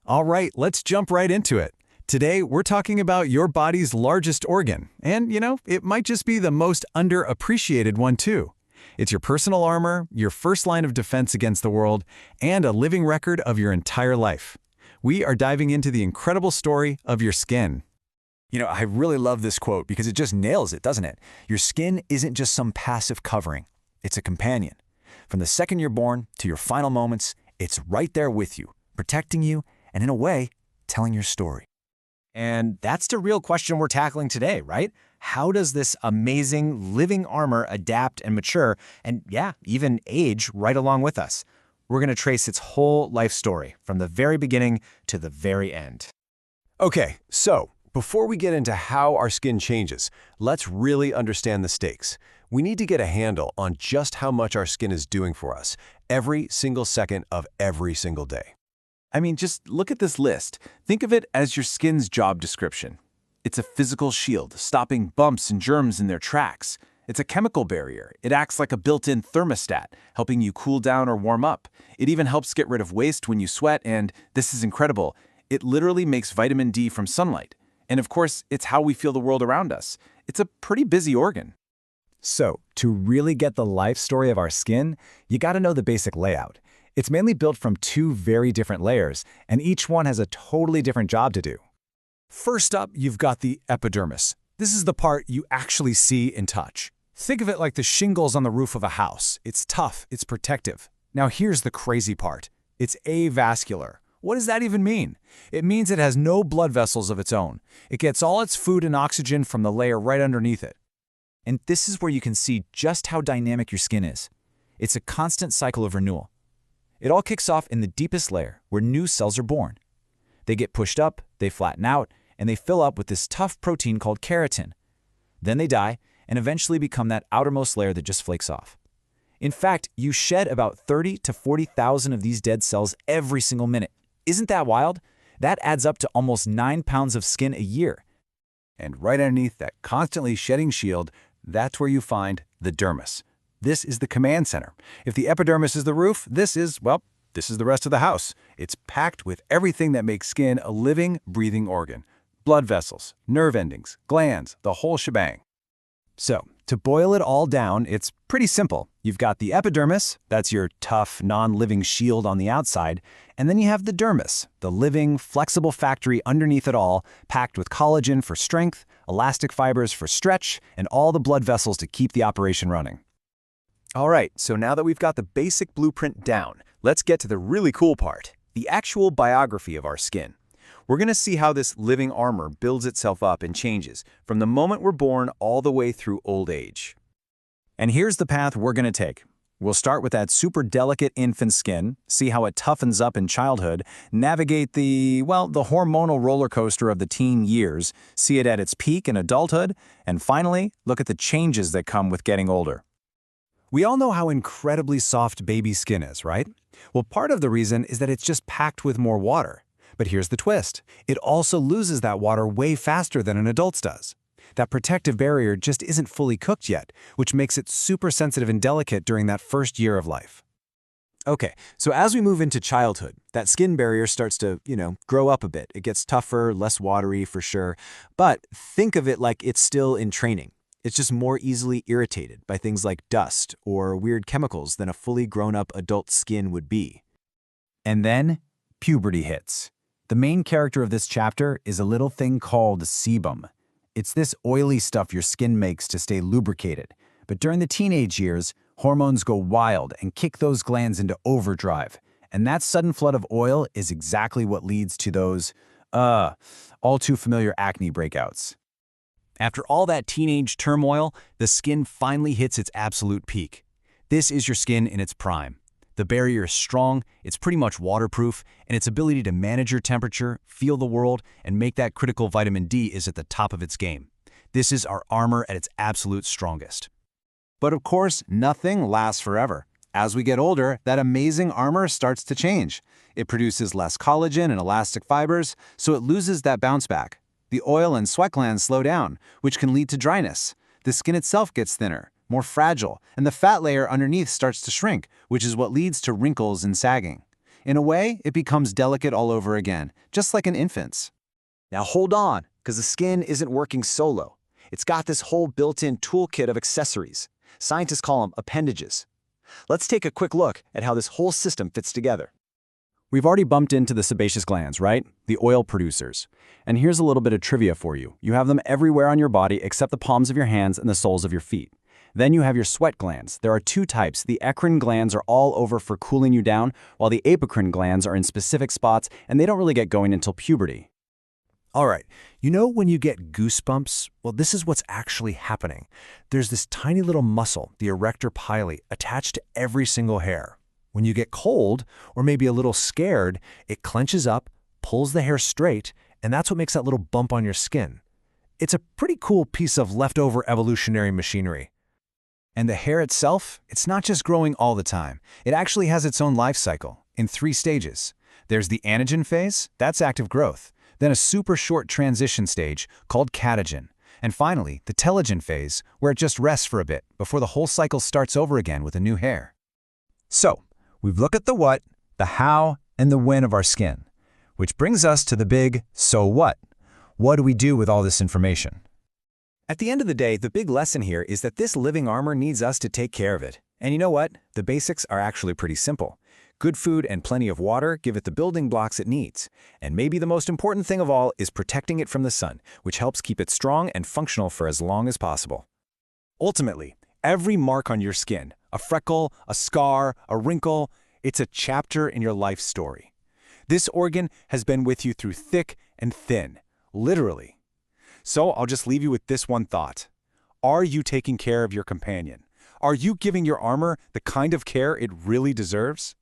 All right, let's jump right into it. Today, we're talking about your body's largest organ, and it might just be the most underappreciated one too. It's your personal armor, your first line of defense against the world, and a living record of your entire life. We are diving into the incredible story of your skin. I really love this quote because it just nails it, doesn't it? Your skin isn't just some passive covering. It's a companion. From the second you're born to your final moments, it's right there with you, protecting you, and in a way, telling your story. And that's the real question we're tackling today, right? How does this amazing living armor adapt and mature and, even age right along with us? We're going to trace its whole life story from the very beginning to the very end. Okay, so before we get into how our skin changes, let's really understand the stakes. We need to get a handle on just how much our skin is doing for us every single second of every single day. I mean, just look at this list. Think of it as your skin's job description. It's a physical shield, stopping bumps and germs in their tracks. It's a chemical barrier. It acts like a built-in thermostat, helping you cool down or warm up. It even helps get rid of waste when you sweat, and this is incredible. It literally makes vitamin D from sunlight. And of course, it's how we feel the world around us. It's a pretty busy organ. So, to really get the life story of our skin, you gotta know the basic layout. It's mainly built from two very different layers, and each one has a totally different job to do. First up, you've got the epidermis. This is the part you actually see and touch. Think of it like the shingles on the roof of a house. It's tough, it's protective. Now here's the crazy part. It's avascular. What does that even mean? It means it has no blood vessels of its own. It gets all its food and oxygen from the layer right underneath it. And this is where you can see just how dynamic your skin is. It's a constant cycle of renewal. It all kicks off in the deepest layer, where new cells are born. They get pushed up, they flatten out, and they fill up with this tough protein called keratin. Then they die, and eventually become that outermost layer that just flakes off. In fact, you shed about 30 to 40,000 of these dead cells every single minute. Isn't that wild? That adds up to almost 9 pounds of skin a year. And right underneath that constantly shedding shield, that's where you find the dermis. This is the command center. If the epidermis is the roof, this is the rest of the house. It's packed with everything that makes skin a living, breathing organ. Blood vessels, nerve endings, glands, the whole shebang. So, to boil it all down, it's pretty simple. You've got the epidermis, that's your tough, non-living shield on the outside, and then you have the dermis, the living, flexible factory underneath it all, packed with collagen for strength, elastic fibers for stretch, and all the blood vessels to keep the operation running. All right, so now that we've got the basic blueprint down, let's get to the really cool part, the actual biography of our skin. We're going to see how this living armor builds itself up and changes from the moment we're born all the way through old age. And here's the path we're going to take. We'll start with that super delicate infant skin, see how it toughens up in childhood, navigate the hormonal roller coaster of the teen years, see it at its peak in adulthood, and finally, look at the changes that come with getting older. We all know how incredibly soft baby skin is, right? Well, part of the reason is that it's just packed with more water. But here's the twist. It also loses that water way faster than an adult's does. That protective barrier just isn't fully cooked yet, which makes it super sensitive and delicate during that first year of life. Okay, so as we move into childhood, that skin barrier starts to, grow up a bit. It gets tougher, less watery for sure, but think of it like it's still in training. It's just more easily irritated by things like dust or weird chemicals than a fully grown-up adult skin would be. And then, puberty hits. The main character of this chapter is a little thing called sebum. It's this oily stuff your skin makes to stay lubricated. But during the teenage years, hormones go wild and kick those glands into overdrive. And that sudden flood of oil is exactly what leads to those, all too familiar acne breakouts. After all that teenage turmoil, the skin finally hits its absolute peak. This is your skin in its prime. The barrier is strong, it's pretty much waterproof, and its ability to manage your temperature, feel the world, and make that critical vitamin D is at the top of its game. This is our armor at its absolute strongest. But of course, nothing lasts forever. As we get older, that amazing armor starts to change. It produces less collagen and elastic fibers, so it loses that bounce back. The oil and sweat glands slow down, which can lead to dryness. The skin itself gets thinner, more fragile, and the fat layer underneath starts to shrink, which is what leads to wrinkles and sagging. In a way, it becomes delicate all over again, just like an infant's. Now hold on, because the skin isn't working solo. It's got this whole built-in toolkit of accessories. Scientists call them appendages. Let's take a quick look at how this whole system fits together. We've already bumped into the sebaceous glands, right? The oil producers. And here's a little bit of trivia for you. You have them everywhere on your body except the palms of your hands and the soles of your feet. Then you have your sweat glands. There are two types. The eccrine glands are all over for cooling you down, while the apocrine glands are in specific spots, and they don't really get going until puberty. All right, you know when you get goosebumps? Well, this is what's actually happening. There's this tiny little muscle, the erector pili, attached to every single hair. When you get cold, or maybe a little scared, it clenches up, pulls the hair straight, and that's what makes that little bump on your skin. It's a pretty cool piece of leftover evolutionary machinery. And the hair itself, it's not just growing all the time. It actually has its own life cycle, in 3 stages. There's the anagen phase, that's active growth. Then a super short transition stage called catagen. And finally, the telogen phase, where it just rests for a bit before the whole cycle starts over again with a new hair. So, we've looked at the what, the how, and the when of our skin. Which brings us to the big so what? What do we do with all this information? At the end of the day, the big lesson here is that this living armor needs us to take care of it. And you know what? The basics are actually pretty simple. Good food and plenty of water give it the building blocks it needs. And maybe the most important thing of all is protecting it from the sun, which helps keep it strong and functional for as long as possible. Ultimately, every mark on your skin, a freckle, a scar, a wrinkle, it's a chapter in your life story. This organ has been with you through thick and thin, literally. So I'll just leave you with this one thought. Are you taking care of your companion? Are you giving your armor the kind of care it really deserves?